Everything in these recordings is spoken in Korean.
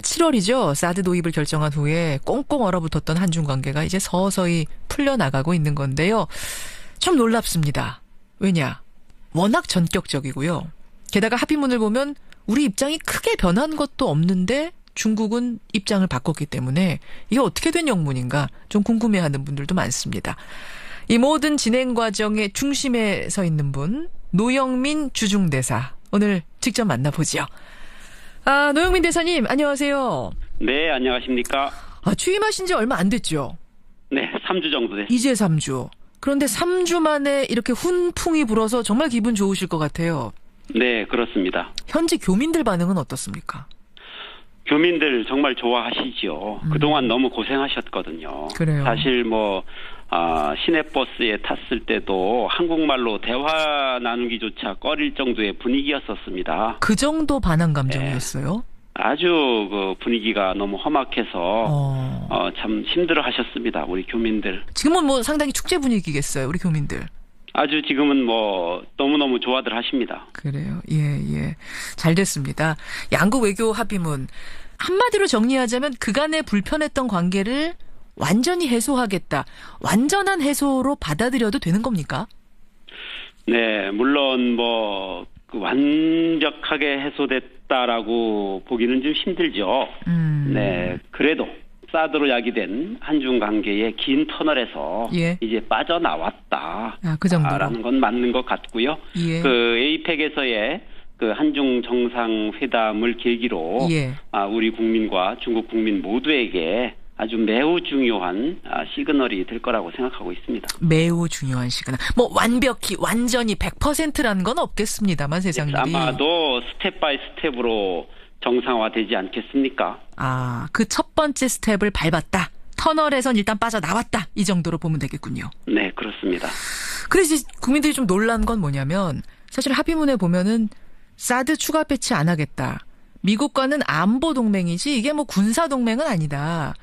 7월이죠. 사드 도입을 결정한 후에 꽁꽁 얼어붙었던 한중 관계가 이제 서서히 풀려나가고 있는 건데요. 좀 놀랍습니다. 왜냐? 워낙 전격적이고요. 게다가 합의문을 보면 우리 입장이 크게 변한 것도 없는데 중국은 입장을 바꿨기 때문에 이게 어떻게 된 영문인가 좀 궁금해하는 분들도 많습니다. 이 모든 진행 과정의 중심에 서 있는 분, 노영민 주중대사. 오늘 직접 만나보죠. 노영민 대사님, 안녕하세요. 네, 안녕하십니까. 취임하신 지 얼마 안 됐죠? 네, 3주 정도 됐습니다. 이제 3주. 그런데 3주 만에 이렇게 훈풍이 불어서 정말 기분 좋으실 것 같아요. 네, 그렇습니다. 현지 교민들 반응은 어떻습니까? 교민들 정말 좋아하시죠. 그동안 너무 고생하셨거든요. 그래요. 사실 시내버스에 탔을 때도 한국말로 대화 나누기조차 꺼릴 정도의 분위기였었습니다. 그 정도 반항 감정이었어요? 네. 아주 분위기가 너무 험악해서 참 힘들어하셨습니다. 우리 교민들. 지금은 상당히 축제 분위기겠어요, 우리 교민들. 아주 지금은 너무너무 좋아들 하십니다. 그래요. 예. 잘 됐습니다. 양국 외교 합의문. 한마디로 정리하자면 그간의 불편했던 관계를 완전히 해소하겠다. 완전한 해소로 받아들여도 되는 겁니까? 네, 물론 완벽하게 해소됐다라고 보기는 좀 힘들죠. 네, 그래도 사드로 야기된 한중 관계의 긴 터널에서 이제 빠져나왔다. 그 정도로. 라는 건 맞는 것 같고요. 예. 에이펙에서의 한중 정상회담을 계기로 우리 국민과 중국 국민 모두에게 아주 매우 중요한 시그널이 될 거라고 생각하고 있습니다. 매우 중요한 시그널. 완벽히 완전히 100%라는 건 없겠습니다만 세상일이. 아마도 스텝 바이 스텝으로 정상화되지 않겠습니까? 그 첫 번째 스텝을 밟았다. 터널에선 일단 빠져나왔다. 이 정도로 보면 되겠군요. 네, 그렇습니다. 그래서 국민들이 좀 놀란 건 뭐냐면 사실 합의문에 보면은 사드 추가 배치 안 하겠다. 미국과는 안보 동맹이지 이게 군사 동맹은 아니다.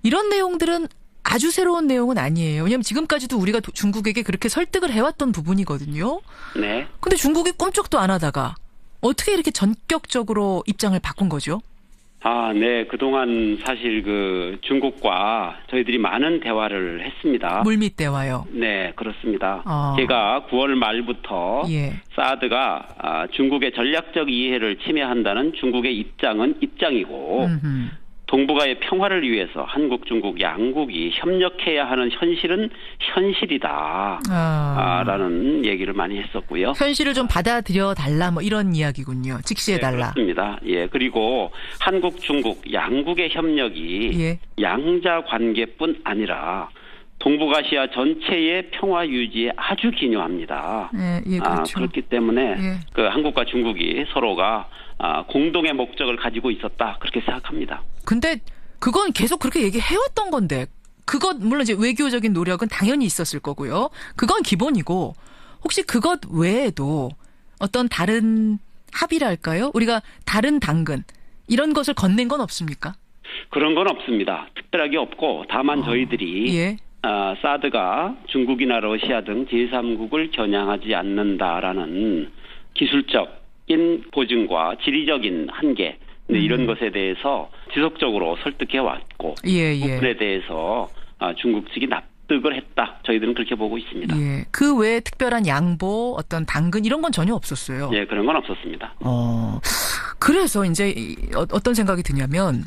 이런 내용들은 아주 새로운 내용은 아니에요. 왜냐하면 지금까지도 우리가 중국에게 그렇게 설득을 해왔던 부분이거든요. 네. 근데 중국이 꼼짝도 안 하다가 어떻게 이렇게 전격적으로 입장을 바꾼 거죠? 네. 그동안 사실 중국과 저희들이 많은 대화를 했습니다. 물밑 대화요? 네, 그렇습니다. 제가 9월 말부터 사드가 중국의 전략적 이해를 침해한다는 중국의 입장은 입장이고 동북아의 평화를 위해서 한국, 중국 양국이 협력해야 하는 현실은 현실이다. 라는 얘기를 많이 했었고요. 현실을 좀 받아들여 달라 이런 이야기군요. 직시해 달라. 네, 그렇습니다. 예, 그리고 한국, 중국 양국의 협력이 양자 관계뿐 아니라 동북아시아 전체의 평화 유지에 아주 기여합니다. 그렇죠. 그렇기 때문에 한국과 중국이 서로가 공동의 목적을 가지고 있었다. 그렇게 생각합니다. 근데 그건 계속 그렇게 얘기해왔던 건데 물론 이제 외교적인 노력은 당연히 있었을 거고요. 그건 기본이고 혹시 그것 외에도 어떤 다른 합의랄까요? 우리가 다른 당근 이런 것을 건넨 건 없습니까? 그런 건 없습니다. 특별하게 없고 다만 저희들이 사드가 중국이나 러시아 등 제3국을 겨냥하지 않는다라는 기술적인 보증과 지리적인 한계 이런 것에 대해서 지속적으로 설득해왔고 부분에 대해서 중국 측이 납득을 했다. 저희들은 그렇게 보고 있습니다. 그 외에 특별한 양보, 어떤 당근 이런 건 전혀 없었어요. 그런 건 없었습니다. 그래서 이제 어떤 생각이 드냐면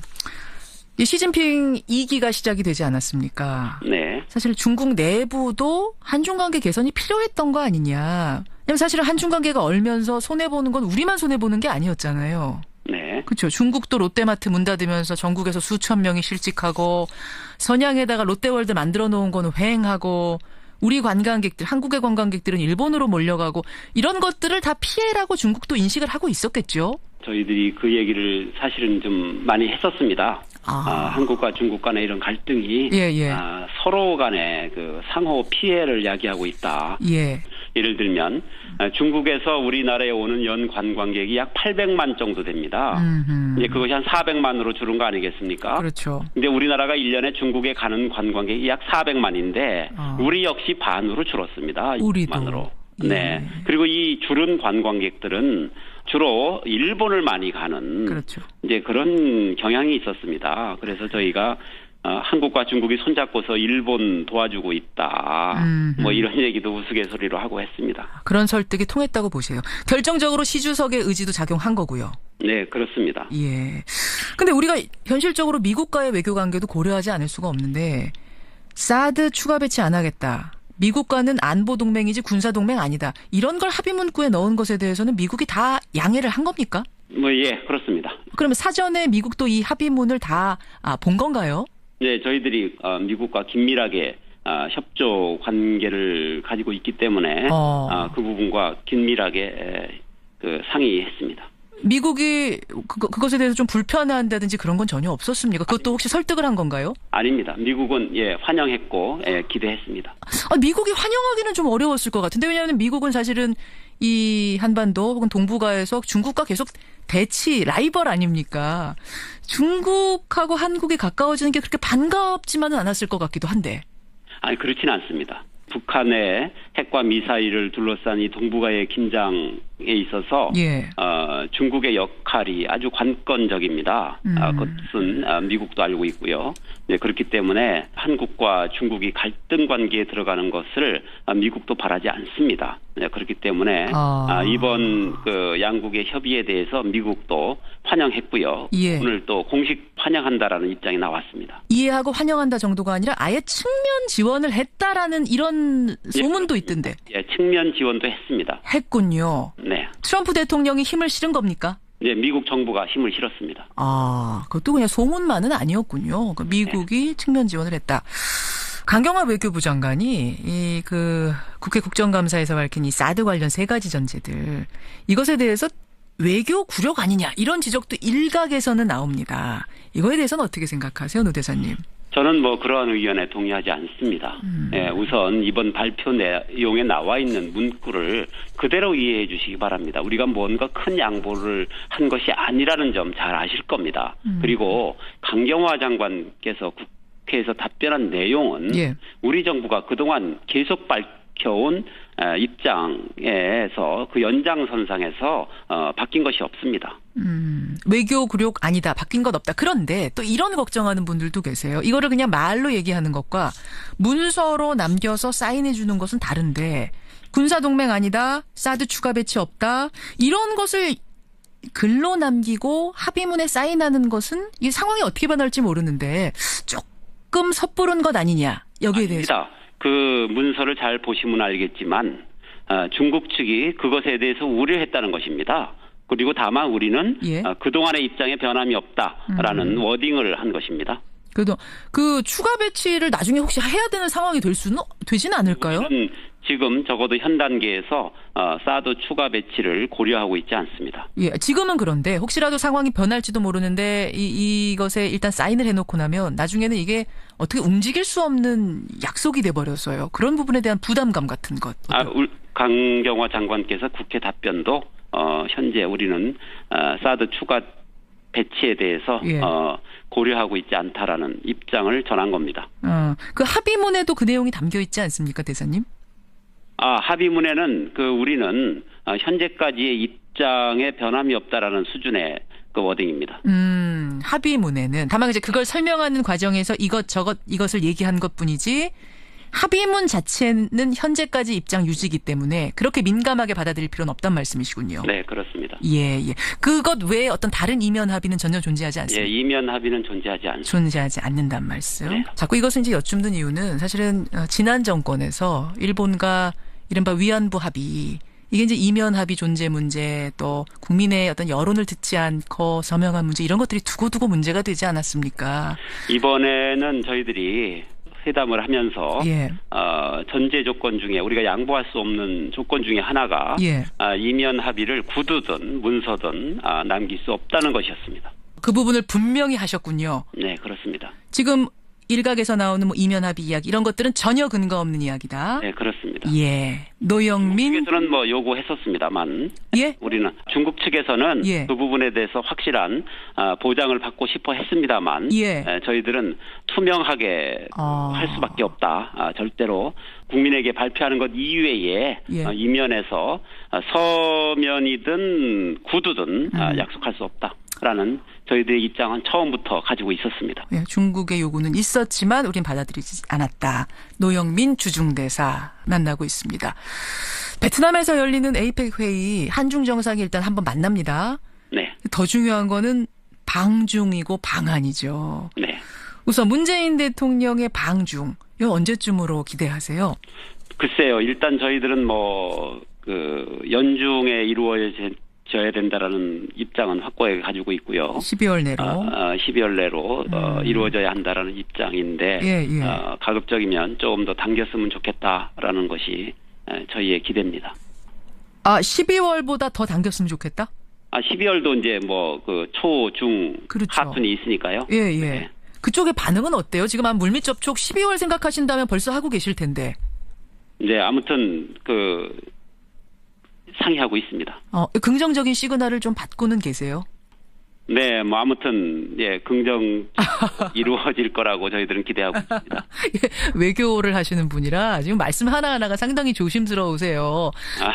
이 시진핑 2기가 시작이 되지 않았습니까? 네. 사실 중국 내부도 한중 관계 개선이 필요했던 거 아니냐. 왜냐면 사실은 한중 관계가 얼면서 손해보는 건 우리만 손해보는 게 아니었잖아요. 네. 그렇죠. 중국도 롯데마트 문 닫으면서 전국에서 수천 명이 실직하고 선양에다가 롯데월드 만들어 놓은 거는 횡하고 우리 관광객들, 한국의 관광객들은 일본으로 몰려가고 이런 것들을 다 피해라고 중국도 인식을 하고 있었겠죠. 저희들이 그 얘기를 사실은 좀 많이 했었습니다. 한국과 중국 간의 이런 갈등이 서로 간의 상호 피해를 야기하고 있다. 예를 들면 중국에서 우리나라에 오는 연 관광객이 약 800만 정도 됩니다. 이제 그것이 한 400만으로 줄은 거 아니겠습니까? 그렇죠. 근데 우리나라가 1년에 중국에 가는 관광객이 약 400만인데 우리 역시 반으로 줄었습니다. 우리도. 6만으로. 네. 그리고 이 줄은 관광객들은 주로 일본을 많이 가는 그렇죠. 이제 그런 경향이 있었습니다. 그래서 저희가 한국과 중국이 손잡고서 일본 도와주고 있다. 뭐 이런 얘기도 우스갯소리로 하고 했습니다. 그런 설득이 통했다고 보세요. 결정적으로 시주석의 의지도 작용한 거고요. 네, 그렇습니다. 예. 근데 우리가 현실적으로 미국과의 외교 관계도 고려하지 않을 수가 없는데 사드 추가 배치 안 하겠다. 미국과는 안보 동맹이지 군사 동맹 아니다. 이런 걸 합의 문구에 넣은 것에 대해서는 미국이 다 양해를 한 겁니까? 예, 그렇습니다. 그러면 사전에 미국도 이 합의문을 다 본 건가요? 네, 저희들이 미국과 긴밀하게 협조 관계를 가지고 있기 때문에 그 부분과 긴밀하게 상의했습니다. 미국이 그것에 대해서 좀 불편해한다든지 그런 건 전혀 없었습니까? 그것도 혹시 설득을 한 건가요? 아닙니다. 미국은 환영했고 기대했습니다. 미국이 환영하기는 좀 어려웠을 것 같은데 왜냐하면 미국은 사실은 이 한반도 혹은 동북아에서 중국과 계속 대치 라이벌 아닙니까? 중국하고 한국이 가까워지는 게 그렇게 반갑지만은 않았을 것 같기도 한데. 아니 그렇지는 않습니다. 북한의 핵과 미사일을 둘러싼 이 동북아의 긴장에 있어서 중국의 역할이 아주 관건적입니다. 그것은 미국도 알고 있고요. 네, 그렇기 때문에 한국과 중국이 갈등 관계에 들어가는 것을 미국도 바라지 않습니다. 네, 그렇기 때문에 이번 양국의 협의에 대해서 미국도 환영했고요. 오늘 또 공식 환영한다라는 입장이 나왔습니다. 이해하고 환영한다 정도가 아니라 아예 측면 지원을 했다라는 이런 소문도 있던데. 예, 측면 지원도 했습니다. 했군요. 네. 트럼프 대통령이 힘을 실은 겁니까? 네, 미국 정부가 힘을 실었습니다. 그것도 그냥 소문만은 아니었군요. 미국이 측면 지원을 했다. 강경화 외교부 장관이 국회 국정감사에서 밝힌 이 사드 관련 3가지 전제들 이것에 대해서 외교 굴욕 아니냐 이런 지적도 일각에서는 나옵니다. 이거에 대해서는 어떻게 생각하세요, 노 대사님? 저는 그러한 의견에 동의하지 않습니다. 우선 이번 발표 내용에 나와 있는 문구를 그대로 이해해 주시기 바랍니다. 우리가 뭔가 큰 양보를 한 것이 아니라는 점 잘 아실 겁니다. 그리고 강경화 장관께서 국회에서 답변한 내용은 우리 정부가 그동안 계속 밝혀온 입장에서 그 연장선상에서 바뀐 것이 없습니다. 외교 굴욕 아니다. 바뀐 것 없다. 그런데 또 이런 걱정하는 분들도 계세요. 이거를 그냥 말로 얘기하는 것과 문서로 남겨서 사인해 주는 것은 다른데 군사동맹 아니다. 사드 추가 배치 없다. 이런 것을 글로 남기고 합의문에 사인하는 것은 이 상황이 어떻게 변할지 모르는데 조금 섣부른 것 아니냐. 여기에 대해서. 그 문서를 잘 보시면 알겠지만 중국 측이 그것에 대해서 우려했다는 것입니다. 그리고 다만 우리는 그동안의 입장에 변함이 없다라는 워딩을 한 것입니다. 그래도 그 추가 배치를 나중에 혹시 해야 되는 상황이 되지는 않을까요? 지금 적어도 현 단계에서 사드 추가 배치를 고려하고 있지 않습니다. 예, 지금은 그런데 혹시라도 상황이 변할지도 모르는데 이것에 일단 사인을 해놓고 나면 나중에는 이게 어떻게 움직일 수 없는 약속이 돼버렸어요. 그런 부분에 대한 부담감 같은 것. 강경화 장관께서 국회 답변도 현재 우리는 사드 추가 배치에 대해서 고려하고 있지 않다라는 입장을 전한 겁니다. 그 합의문에도 그 내용이 담겨 있지 않습니까, 대사님? 합의문에는 우리는 현재까지의 입장에 변함이 없다라는 수준의 그 워딩입니다. 합의문에는 다만 이제 그걸 설명하는 과정에서 이것을 얘기한 것뿐이지 합의문 자체는 현재까지 입장 유지이기 때문에 그렇게 민감하게 받아들일 필요는 없단 말씀이시군요. 네, 그렇습니다. 예. 그것 외에 어떤 다른 이면 합의는 전혀 존재하지 않습니다. 예, 이면 합의는 존재하지 않습니다. 존재하지 않는단 말씀. 네. 자꾸 이것을 이제 여쭙는 이유는 사실은 지난 정권에서 일본과 이른바 위안부 합의 이게 이제 이면 합의 존재 문제 또 국민의 어떤 여론을 듣지 않고 서명한 문제 이런 것들이 두고두고 문제가 되지 않았습니까? 이번에는 저희들이 회담을 하면서 전제 조건 중에 우리가 양보할 수 없는 조건 중에 하나가 이면 합의를 구두든 문서든 남길 수 없다는 것이었습니다. 그 부분을 분명히 하셨군요. 네, 그렇습니다. 지금 일각에서 나오는 뭐 이면 합의 이야기 이런 것들은 전혀 근거 없는 이야기다. 네, 그렇습니다. 예. 노영민 측에서는 뭐 요구했었습니다만, 예? 우리는 중국 측에서는 예. 그 부분에 대해서 확실한 보장을 받고 싶어 했습니다만, 예. 저희들은 투명하게 할 수밖에 없다. 절대로 국민에게 발표하는 것 이외에 예. 이면에서 서면이든 구두든 약속할 수 없다라는 저희들의 입장은 처음부터 가지고 있었습니다. 예, 중국의 요구는 있었지만 우린 받아들이지 않았다. 노영민 주중대사 만나고 있습니다. 베트남에서 열리는 에이펙 회의 한중 정상이 일단 한번 만납니다. 네. 더 중요한 거는 방중이고 방한이죠. 네. 우선 문재인 대통령의 방중 이거 언제쯤으로 기대하세요? 글쎄요. 일단 저희들은 연중에 이루어져야 된다라는 입장은 확고하게 가지고 있고요. 12월 내로. 12월 내로 이루어져야 한다라는 입장인데 예. 가급적이면 조금 더 당겼으면 좋겠다라는 것이 저희의 기대입니다. 12월보다 더 당겼으면 좋겠다? 12월도 이제 초, 중, 그렇죠. 하순이 있으니까요. 예. 네. 그쪽의 반응은 어때요? 지금 물밑 접촉 12월 생각하신다면 벌써 하고 계실 텐데. 이제 아무튼 상의하고 있습니다. 긍정적인 시그널을 좀 받고는 계세요? 네, 아무튼 긍정 이루어질 거라고 저희들은 기대하고 있습니다. 외교를 하시는 분이라 지금 말씀 하나하나가 상당히 조심스러우세요.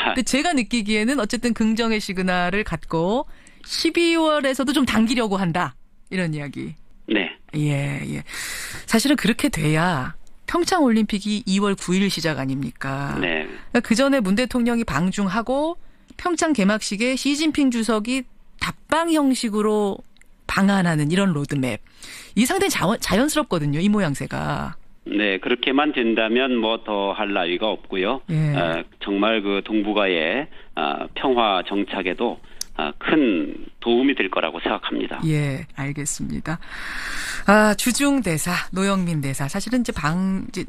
근데 제가 느끼기에는 어쨌든 긍정의 시그널을 갖고 12월에서도 좀 당기려고 한다. 이런 이야기. 네. 예. 사실은 그렇게 돼야 평창 올림픽이 2월 9일 시작 아닙니까? 네. 그 전에 문 대통령이 방중하고 평창 개막식에 시진핑 주석이 답방 형식으로 방한하는 이런 로드맵. 이 상당히 자연스럽거든요. 이 모양새가. 네, 그렇게만 된다면 더 할 나위가 없고요. 예. 정말 동북아의 평화 정착에도 큰 도움이 될 거라고 생각합니다. 예, 알겠습니다. 주중 대사, 노영민 대사. 사실은 이제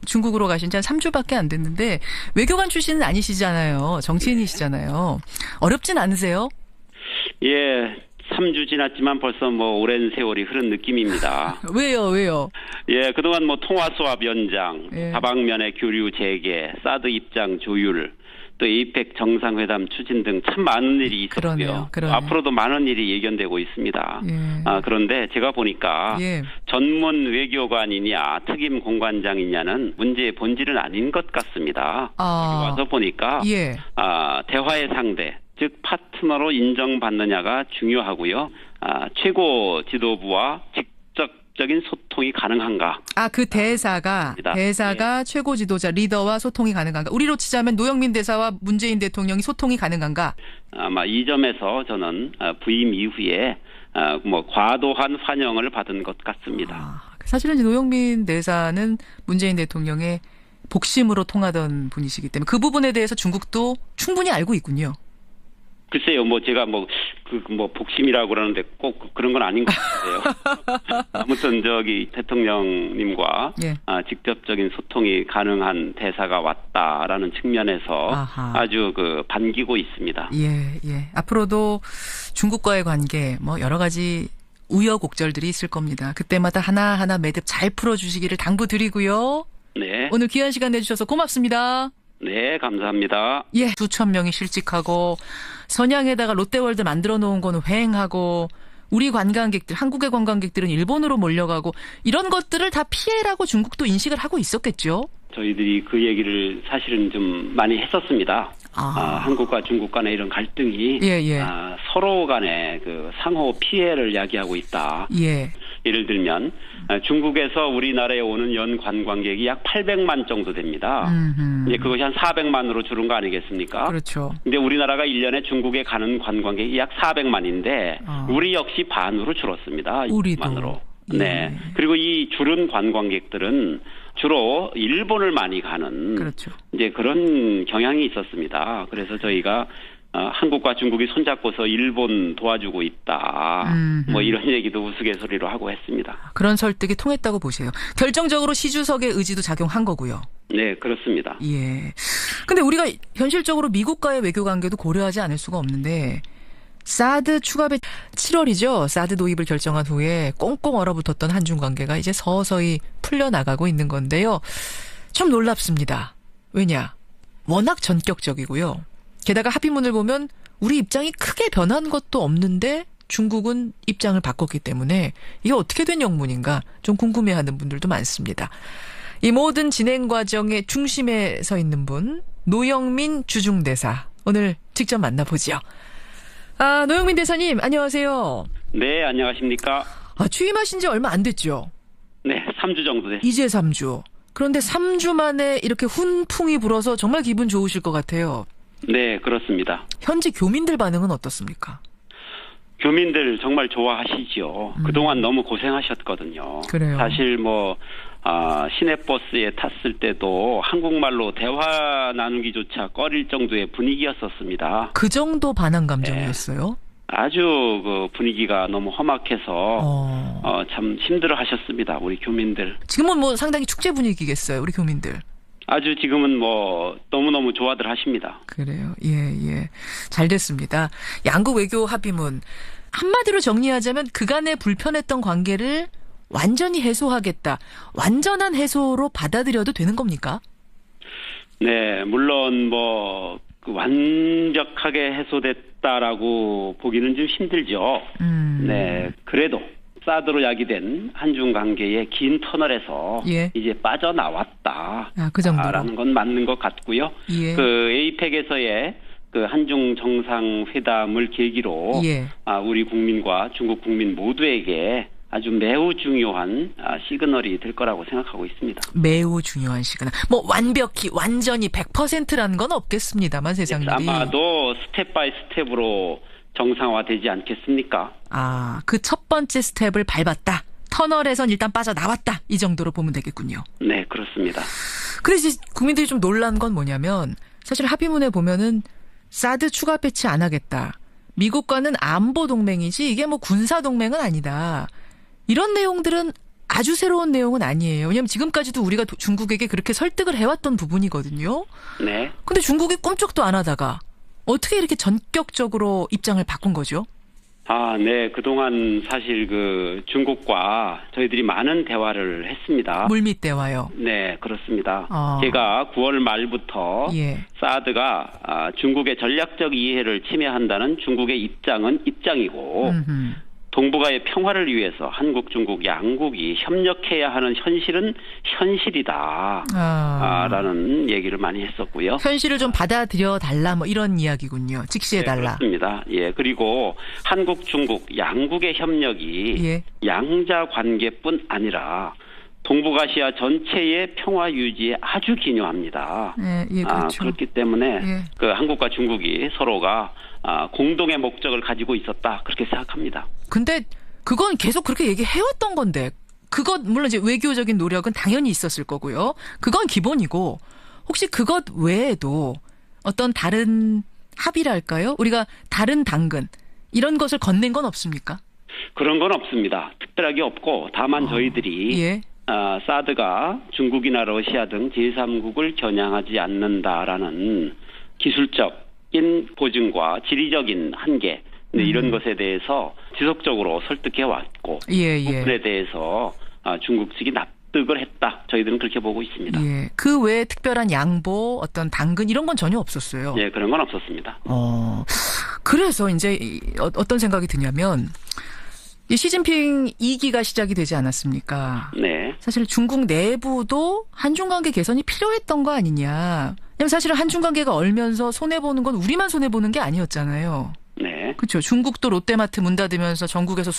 중국으로 가신 지 한 3주밖에 안 됐는데 외교관 출신은 아니시잖아요. 정치인이시잖아요. 어렵진 않으세요? 예. 3주 지났지만 벌써 오랜 세월이 흐른 느낌입니다. 왜요? 예, 그동안 통화수합 연장, 예. 다방면의 교류 재개, 사드 입장 조율, 또 에이펙 정상회담 추진 등 참 많은 일이 있었고요. 그러네요. 앞으로도 많은 일이 예견되고 있습니다. 예. 그런데 제가 보니까 예. 전문 외교관이냐 특임 공관장이냐는 문제의 본질은 아닌 것 같습니다. 여기 와서 보니까 예. 대화의 상대, 즉 파트너로 인정받느냐가 중요하고요. 최고 지도부와 직접적인 소통이 가능한가? 그 대사가 예. 최고 지도자 리더와 소통이 가능한가? 우리로 치자면 노영민 대사와 문재인 대통령이 소통이 가능한가? 아마 이 점에서 저는 부임 이후에 과도한 환영을 받은 것 같습니다. 사실은 노영민 대사는 문재인 대통령의 복심으로 통하던 분이시기 때문에 그 부분에 대해서 중국도 충분히 알고 있군요. 글쎄요, 제가 복심이라고 그러는데 꼭 그런 건 아닌 것 같아요. 아무튼 대통령님과 예. 직접적인 소통이 가능한 대사가 왔다라는 측면에서 아주 반기고 있습니다. 예. 앞으로도 중국과의 관계 여러 가지 우여곡절들이 있을 겁니다. 그때마다 하나하나 매듭 잘 풀어주시기를 당부드리고요. 네. 오늘 귀한 시간 내주셔서 고맙습니다. 네, 감사합니다. 예, 수천 명이 실직하고 선양에다가 롯데월드 만들어 놓은 거는 횡하고 우리 관광객들, 한국의 관광객들은 일본으로 몰려가고 이런 것들을 다 피해라고 중국도 인식을 하고 있었겠죠? 저희들이 그 얘기를 사실은 좀 많이 했었습니다. 한국과 중국 간의 이런 갈등이 서로 간의 상호 피해를 야기하고 있다. 예. 예를 들면 중국에서 우리나라에 오는 연 관광객이 약 800만 정도 됩니다. 이제 그것이 한 400만으로 줄은 거 아니겠습니까? 그렇죠. 근데 우리나라가 1년에 중국에 가는 관광객이 약 400만인데 우리 역시 반으로 줄었습니다. 우리도. 만으로. 예. 네. 그리고 이 줄은 관광객들은 주로 일본을 많이 가는 그렇죠. 이제 그런 경향이 있었습니다. 그래서 저희가 한국과 중국이 손잡고서 일본 도와주고 있다. 이런 얘기도 우스갯소리로 하고 했습니다. 그런 설득이 통했다고 보세요. 결정적으로 시 주석의 의지도 작용한 거고요. 네, 그렇습니다. 예. 근데 우리가 현실적으로 미국과의 외교 관계도 고려하지 않을 수가 없는데 사드 추가 배치 7월이죠. 사드 도입을 결정한 후에 꽁꽁 얼어붙었던 한중 관계가 이제 서서히 풀려나가고 있는 건데요. 좀 놀랍습니다. 왜냐? 워낙 전격적이고요. 게다가 합의문을 보면 우리 입장이 크게 변한 것도 없는데 중국은 입장을 바꿨기 때문에 이게 어떻게 된 영문인가 좀 궁금해하는 분들도 많습니다. 이 모든 진행 과정의 중심에 서 있는 분, 노영민 주중대사. 오늘 직접 만나보죠. 노영민 대사님, 안녕하세요. 네, 안녕하십니까. 취임하신 지 얼마 안 됐죠? 네, 3주 정도 됐습니다. 이제 3주. 그런데 3주 만에 이렇게 훈풍이 불어서 정말 기분 좋으실 것 같아요. 네, 그렇습니다. 현지 교민들 반응은 어떻습니까? 교민들 정말 좋아하시죠. 그동안 너무 고생하셨거든요. 그래요. 사실 시내버스에 탔을 때도 한국말로 대화 나누기조차 꺼릴 정도의 분위기였었습니다. 그 정도 반항 감정이었어요? 네. 아주 그 분위기가 너무 험악해서 참 힘들어하셨습니다. 우리 교민들. 지금은 상당히 축제 분위기겠어요, 우리 교민들. 아주 지금은 너무너무 좋아들 하십니다. 그래요. 예. 잘 됐습니다. 양국 외교 합의문. 한마디로 정리하자면 그간의 불편했던 관계를 완전히 해소하겠다. 완전한 해소로 받아들여도 되는 겁니까? 네, 물론 완벽하게 해소됐다라고 보기는 좀 힘들죠. 네, 그래도 사드로 야기된 한중 관계의 긴 터널에서 이제 빠져나왔다. 그 정도로. 라는 건 맞는 것 같고요. 예. 그 에이펙에서의 그 한중 정상회담을 계기로 우리 국민과 중국 국민 모두에게 아주 매우 중요한 시그널이 될 거라고 생각하고 있습니다. 매우 중요한 시그널. 완벽히 완전히 100%라는 건 없겠습니다만 세상 일이. 아마도 스텝 바이 스텝으로 정상화되지 않겠습니까? 그 첫 번째 스텝을 밟았다. 터널에선 일단 빠져나왔다. 이 정도로 보면 되겠군요. 네, 그렇습니다. 그래서 국민들이 좀 놀란 건 뭐냐면 사실 합의문에 보면은 사드 추가 배치 안 하겠다. 미국과는 안보 동맹이지 이게 군사 동맹은 아니다. 이런 내용들은 아주 새로운 내용은 아니에요. 왜냐하면 지금까지도 우리가 중국에게 그렇게 설득을 해왔던 부분이거든요. 네. 근데 중국이 꼼짝도 안 하다가 어떻게 이렇게 전격적으로 입장을 바꾼 거죠? 네. 그동안 사실 중국과 저희들이 많은 대화를 했습니다. 물밑 대화요? 네, 그렇습니다. 제가 9월 말부터 사드가 중국의 전략적 이해를 침해한다는 중국의 입장은 입장이고 동북아의 평화를 위해서 한국, 중국 양국이 협력해야 하는 현실은 현실이다. 라는 얘기를 많이 했었고요. 현실을 좀 받아들여 달라 이런 이야기군요. 직시해 달라. 네, 그렇습니다. 그리고 한국, 중국 양국의 협력이 양자 관계뿐 아니라 동북아시아 전체의 평화 유지에 아주 기여합니다. 그렇죠. 그렇기 때문에 한국과 중국이 서로가 공동의 목적을 가지고 있었다. 그렇게 생각합니다. 근데 그건 계속 그렇게 얘기해왔던 건데 물론 이제 외교적인 노력은 당연히 있었을 거고요. 그건 기본이고 혹시 그것 외에도 어떤 다른 합의랄까요? 우리가 다른 당근 이런 것을 건넨 건 없습니까? 그런 건 없습니다. 특별하게 없고 다만 저희들이 사드가 중국이나 러시아 등 제3국을 겨냥하지 않는다라는 기술적인 보증과 지리적인 한계 이런 것에 대해서 지속적으로 설득해 왔고 부분에 대해서 중국 측이 납득을 했다. 저희들은 그렇게 보고 있습니다. 그 외에 특별한 양보, 어떤 당근 이런 건 전혀 없었어요. 그런 건 없었습니다. 그래서 이제 어떤 생각이 드냐면 이 시진핑 2기가 시작이 되지 않았습니까? 네. 사실 중국 내부도 한중 관계 개선이 필요했던 거 아니냐. 왜냐면 사실은 한중 관계가 얼면서 손해보는 건 우리만 손해보는 게 아니었잖아요. 네. 그렇죠. 중국도 롯데마트 문 닫으면서 전국에서